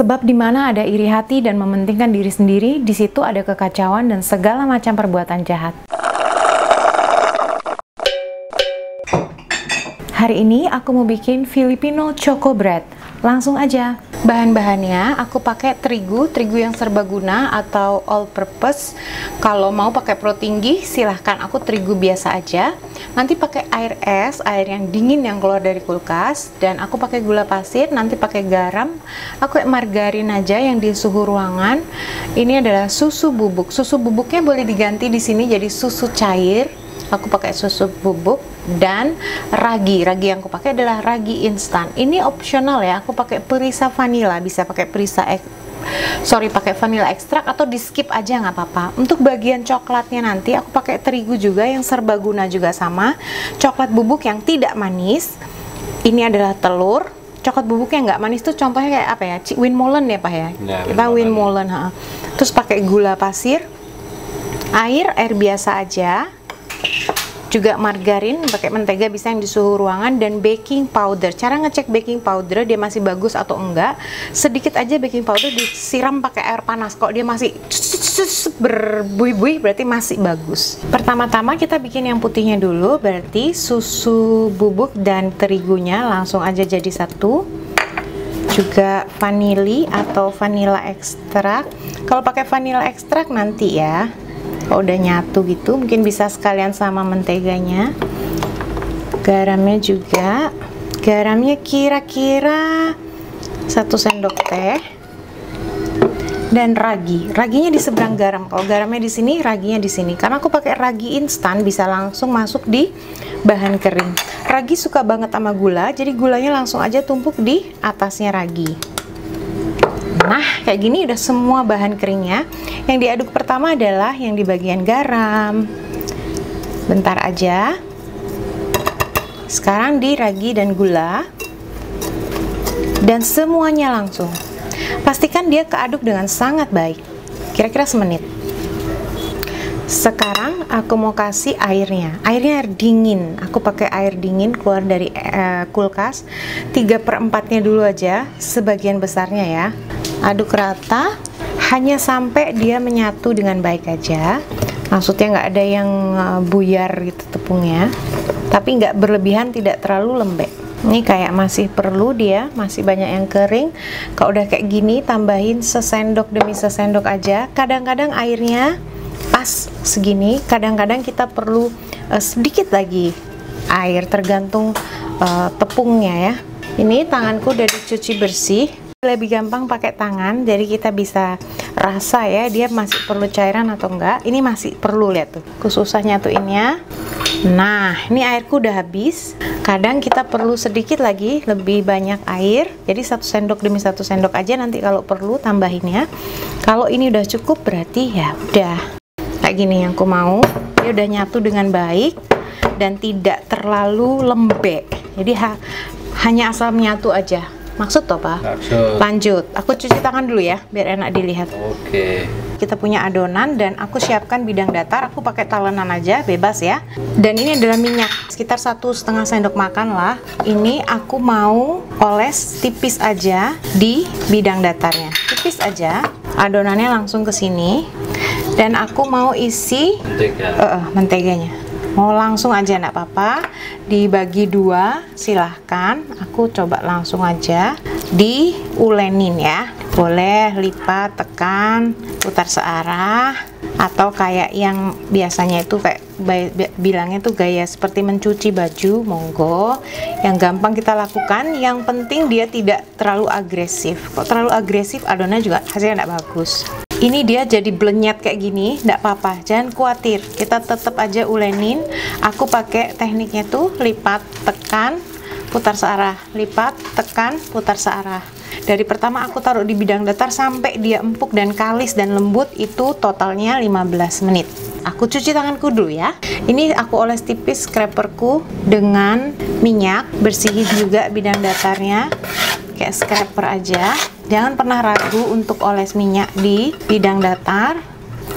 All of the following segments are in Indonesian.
Sebab di mana ada iri hati dan mementingkan diri sendiri, di situ ada kekacauan dan segala macam perbuatan jahat. Hari ini aku mau bikin Filipino choco bread. Langsung aja. Bahan-bahannya aku pakai terigu yang serbaguna atau all purpose. Kalau mau pakai pro tinggi silahkan, aku terigu biasa aja. Nanti pakai air es, air yang dingin yang keluar dari kulkas, dan aku pakai gula pasir, nanti pakai garam. Aku pakai margarin aja yang di suhu ruangan. Ini adalah susu bubuk. Susu bubuknya boleh diganti di sini jadi susu cair. Aku pakai susu bubuk dan ragi yang aku pakai adalah ragi instan. Ini opsional ya, aku pakai perisa vanilla, bisa pakai pakai vanilla ekstrak atau di skip aja nggak apa-apa. Untuk bagian coklatnya nanti aku pakai terigu juga yang serbaguna juga sama, coklat bubuk yang tidak manis. Ini adalah telur. Coklat bubuk yang nggak manis tuh contohnya kayak apa ya, Winmolen ya Pak ya, kita Winmolen. Terus pakai gula pasir, air biasa aja, juga margarin, pakai mentega bisa yang di suhu ruangan, dan baking powder. Cara ngecek baking powder dia masih bagus atau enggak, sedikit aja baking powder disiram pakai air panas. Kalau dia masih berbuih-buih berarti masih bagus. Pertama-tama kita bikin yang putihnya dulu, berarti susu bubuk dan terigunya langsung aja jadi satu. Juga vanili atau vanilla ekstrak. Kalau pakai vanilla ekstrak nanti ya, kalau udah nyatu gitu mungkin bisa sekalian sama menteganya. Garamnya juga, garamnya kira-kira 1 sendok teh. Dan raginya di seberang garam. Kalau garamnya di sini, raginya di sini. Karena aku pakai ragi instan, bisa langsung masuk di bahan kering. Ragi suka banget sama gula, jadi gulanya langsung aja tumpuk di atasnya ragi. Nah, kayak gini udah semua bahan keringnya. Yang diaduk pertama adalah yang di bagian garam. Bentar aja. Sekarang di ragi dan gula. Dan semuanya langsung. Pastikan dia keaduk dengan sangat baik. Kira-kira semenit. Sekarang aku mau kasih airnya. Airnya air dingin. Aku pakai air dingin keluar dari kulkas. 3/4-nya dulu aja, sebagian besarnya ya. Aduk rata, hanya sampai dia menyatu dengan baik aja. Maksudnya nggak ada yang buyar gitu tepungnya, tapi nggak berlebihan, tidak terlalu lembek. Ini kayak masih perlu, dia masih banyak yang kering. Kalau udah kayak gini, tambahin sesendok demi sesendok aja. Kadang-kadang airnya pas segini, kadang-kadang kita perlu sedikit lagi air, tergantung tepungnya ya. Ini tanganku udah dicuci bersih. Lebih gampang pakai tangan, jadi kita bisa rasa ya dia masih perlu cairan atau enggak. Ini masih perlu, lihat tuh, aku susah nyatuinnya. Nah, ini airku udah habis. Kadang kita perlu sedikit lagi, lebih banyak air, jadi 1 sendok demi 1 sendok aja. Nanti kalau perlu tambahin ya. Kalau ini udah cukup berarti ya udah kayak gini yang aku mau. Dia udah nyatu dengan baik dan tidak terlalu lembek, jadi hanya asal menyatu aja. Maksud toh Pak? Maksud. Lanjut, aku cuci tangan dulu ya biar enak dilihat. Oke. Kita punya adonan dan aku siapkan bidang datar. Aku pakai talenan aja, bebas ya. Dan ini adalah minyak sekitar 1,5 sendok makan lah. Ini aku mau oles tipis aja di bidang datarnya, tipis aja. Adonannya langsung ke sini dan aku mau isi menteganya. Mau langsung aja enggak apa-apa, dibagi 2 silahkan. Aku coba langsung aja diulenin ya. Boleh lipat, tekan, putar searah, atau kayak yang biasanya itu kayak bilangnya tuh gaya seperti mencuci baju, monggo. Yang gampang kita lakukan, yang penting dia tidak terlalu agresif. Kok terlalu agresif adonannya juga hasilnya enggak bagus. Ini dia jadi blenyet kayak gini, enggak apa-apa, jangan khawatir, kita tetap aja ulenin. Aku pakai tekniknya tuh lipat, tekan, putar searah, lipat, tekan, putar searah. Dari pertama aku taruh di bidang datar sampai dia empuk dan kalis dan lembut, itu totalnya 15 menit. Aku cuci tanganku dulu ya. Ini aku oles tipis scraperku dengan minyak, bersihin juga bidang datarnya kayak scraper aja. Jangan pernah ragu untuk oles minyak di bidang datar.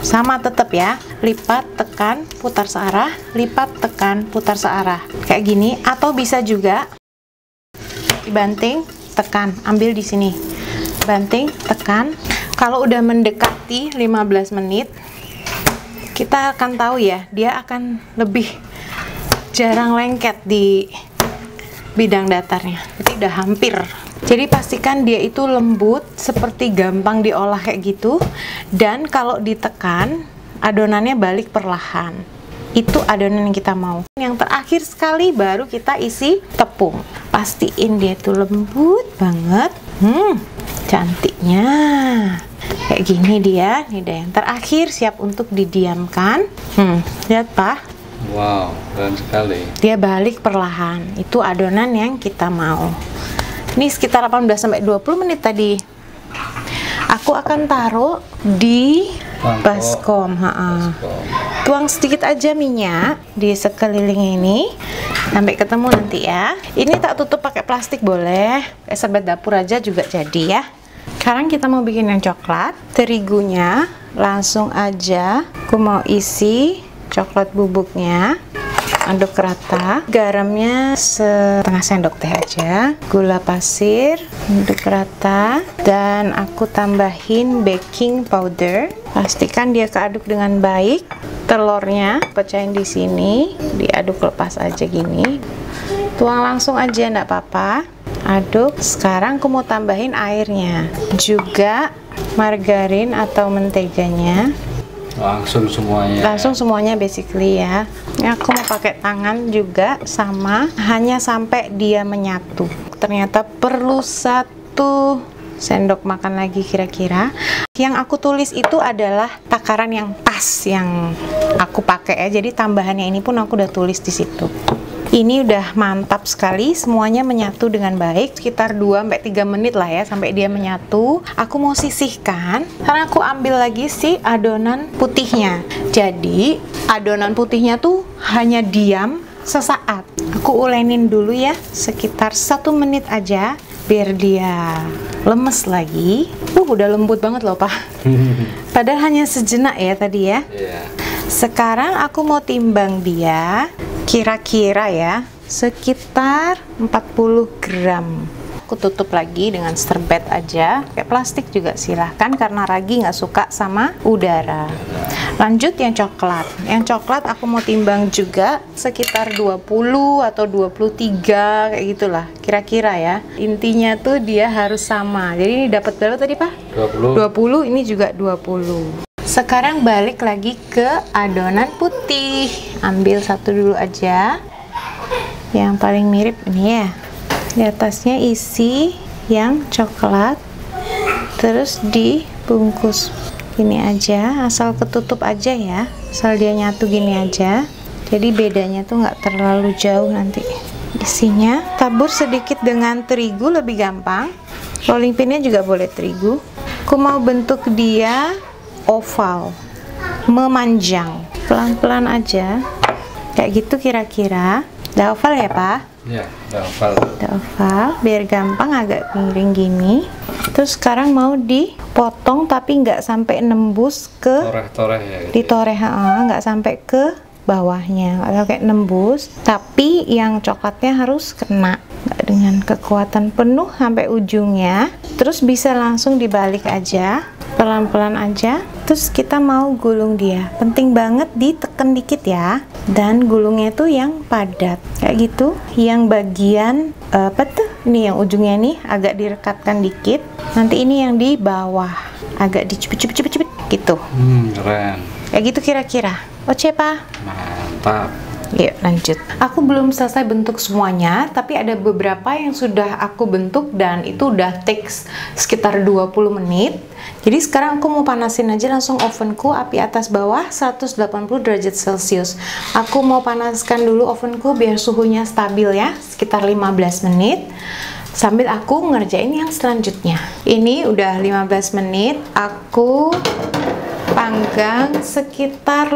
Sama tetap ya, lipat, tekan, putar searah, lipat, tekan, putar searah kayak gini. Atau bisa juga dibanting, tekan, ambil di sini. banting, tekan. Kalau udah mendekati 15 menit, kita akan tahu ya, dia akan lebih jarang lengket di bidang datarnya. Jadi udah hampir. Jadi pastikan dia itu lembut, seperti gampang diolah kayak gitu. Dan kalau ditekan, adonannya balik perlahan. Itu adonan yang kita mau. Yang terakhir sekali baru kita isi tepung. Pastiin dia tuh lembut banget. Cantiknya. Kayak gini dia. Ini udah yang terakhir, siap untuk didiamkan. Lihat Pak. Wow, keren sekali. Dia balik perlahan. Itu adonan yang kita mau. Ini sekitar 18-20 menit tadi. Aku akan taruh di baskom. Tuang sedikit aja minyak di sekeliling ini sampai ketemu nanti ya. Ini tak tutup pakai plastik boleh, kayak serbet dapur aja juga jadi ya. Sekarang kita mau bikin yang coklat. Terigunya langsung aja aku mau isi coklat bubuknya. Aduk rata, garamnya setengah sendok teh aja, gula pasir, aduk rata, dan aku tambahin baking powder. Pastikan dia keaduk dengan baik. Telurnya pecahin di sini, diaduk lepas aja gini. Tuang langsung aja, enggak apa-apa. Aduk. Sekarang aku mau tambahin airnya, juga margarin atau menteganya. Langsung semuanya basically ya. Ini aku mau pakai tangan juga sama, hanya sampai dia menyatu. Ternyata perlu 1 sendok makan lagi kira-kira. Yang aku tulis itu adalah takaran yang pas yang aku pakai ya. Jadi tambahannya ini pun aku udah tulis di situ. Ini udah mantap sekali, semuanya menyatu dengan baik, sekitar 2-3 menit lah ya sampai dia menyatu. Aku mau sisihkan, karena aku ambil lagi si adonan putihnya. Jadi adonan putihnya tuh hanya diam sesaat. Aku ulenin dulu ya, sekitar 1 menit aja biar dia lemes lagi. Udah lembut banget loh Pak. Padahal hanya sejenak ya tadi ya. Sekarang aku mau timbang dia. Kira-kira ya sekitar 40 gram. Aku tutup lagi dengan serbet aja, kayak plastik juga silahkan karena Ragi nggak suka sama udara. Lanjut yang coklat. Yang coklat aku mau timbang juga sekitar 20 atau 23 kayak gitulah kira-kira ya. Intinya tuh dia harus sama. Jadi ini dapat berapa tadi Pak? 20, ini juga 20. Sekarang balik lagi ke adonan putih. Ambil satu dulu aja. Yang paling mirip ini ya. Di atasnya isi yang coklat. Terus dibungkus gini aja, asal ketutup aja ya. Asal dia nyatu gini aja. Jadi bedanya tuh nggak terlalu jauh nanti. Isinya tabur sedikit dengan terigu lebih gampang. Rolling pinnya juga boleh terigu. Aku mau bentuk dia oval, memanjang, pelan-pelan aja kayak gitu kira-kira. Udah oval ya Pak? Iya, udah oval. Udah oval, biar gampang agak miring gini. Terus sekarang mau dipotong tapi nggak sampai nembus ke toreh-toreh ya gitu. Ditoreh, nggak sampai ke bawahnya, atau kayak nembus, tapi yang coklatnya harus kena, nggak dengan kekuatan penuh sampai ujungnya. Terus bisa langsung dibalik aja, pelan-pelan aja. Terus kita mau gulung dia, penting banget ditekan dikit ya, dan gulungnya tuh yang padat kayak gitu. Yang bagian apa tuh, ini yang ujungnya nih agak direkatkan dikit, nanti ini yang di bawah agak dicubit-cubit gitu. Keren kayak gitu kira-kira. Oke Pak, mantap. yuk lanjut. Aku belum selesai bentuk semuanya, tapi ada beberapa yang sudah aku bentuk dan itu udah takes sekitar 20 menit. Jadi sekarang aku mau panasin aja langsung ovenku, api atas bawah 180 derajat Celcius. Aku mau panaskan dulu ovenku biar suhunya stabil ya, sekitar 15 menit. Sambil aku ngerjain yang selanjutnya. Ini udah 15 menit, aku panggang sekitar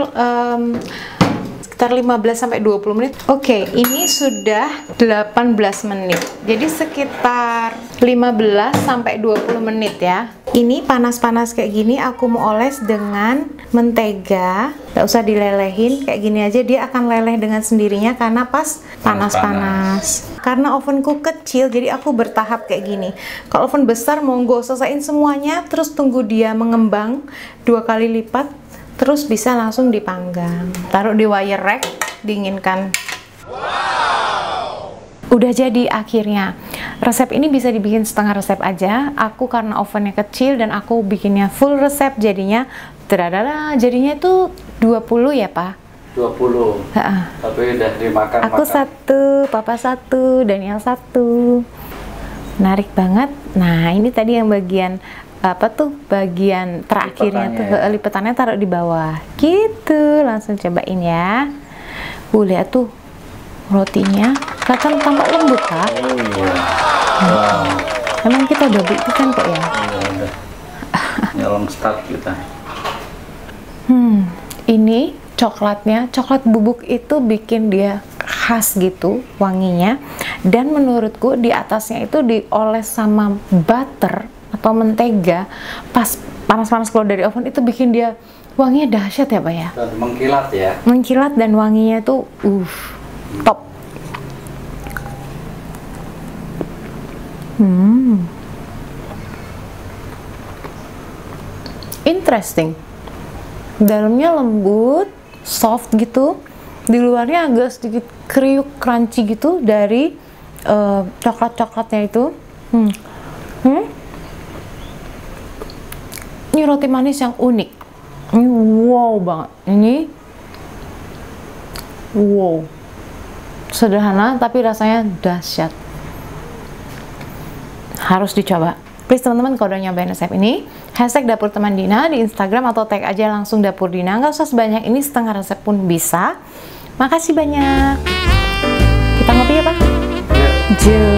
15-20 menit. Oke, ini sudah 18 menit. Jadi sekitar 15-20 menit ya. Ini panas-panas kayak gini aku mau oles dengan mentega. Nggak usah dilelehin, kayak gini aja dia akan leleh dengan sendirinya karena pas panas-panas. Karena ovenku kecil jadi aku bertahap kayak gini. Kalau oven besar monggo selesaiin semuanya terus tunggu dia mengembang 2 kali lipat, terus bisa langsung dipanggang. Taruh di wire rack, dinginkan. Udah jadi akhirnya. Resep ini bisa dibikin setengah resep aja. Aku karena ovennya kecil dan aku bikinnya full resep jadinya jadinya itu 20 ya, Pak? 20. Tapi udah dimakan. Aku 1, Papa 1, Daniel 1. Menarik banget. Nah, ini tadi yang bagian apa tuh? Bagian terakhirnya tuh lipetannya taruh di bawah. Gitu. Langsung cobain ya. Lihat tuh rotinya kelihatan tampak lembut, Kak. Oh iya. Wow. Emang kita udah buktikan kok ya. Iya udah. Nyolong start kita. Ini coklatnya, coklat bubuk itu bikin dia khas gitu wanginya. Dan menurutku di atasnya itu dioles sama butter atau mentega. Pas panas-panas keluar dari oven itu bikin dia wanginya dahsyat ya, Pak ya. Dan mengkilat ya. Mengkilat dan wanginya tuh top. Interesting. Dalamnya lembut, soft gitu. Di luarnya agak sedikit kriuk, crunchy gitu dari coklat-coklatnya itu. Ini roti manis yang unik. Ini wow banget. Ini wow. Sederhana tapi rasanya dahsyat. Harus dicoba. Please teman-teman kalau udah nyobain resep ini, hashtag Dapur Teman Dina di Instagram atau tag aja langsung Dapur Dina. Nggak usah sebanyak ini, setengah resep pun bisa. Makasih banyak. Kita ngopi ya, Pak? Ya.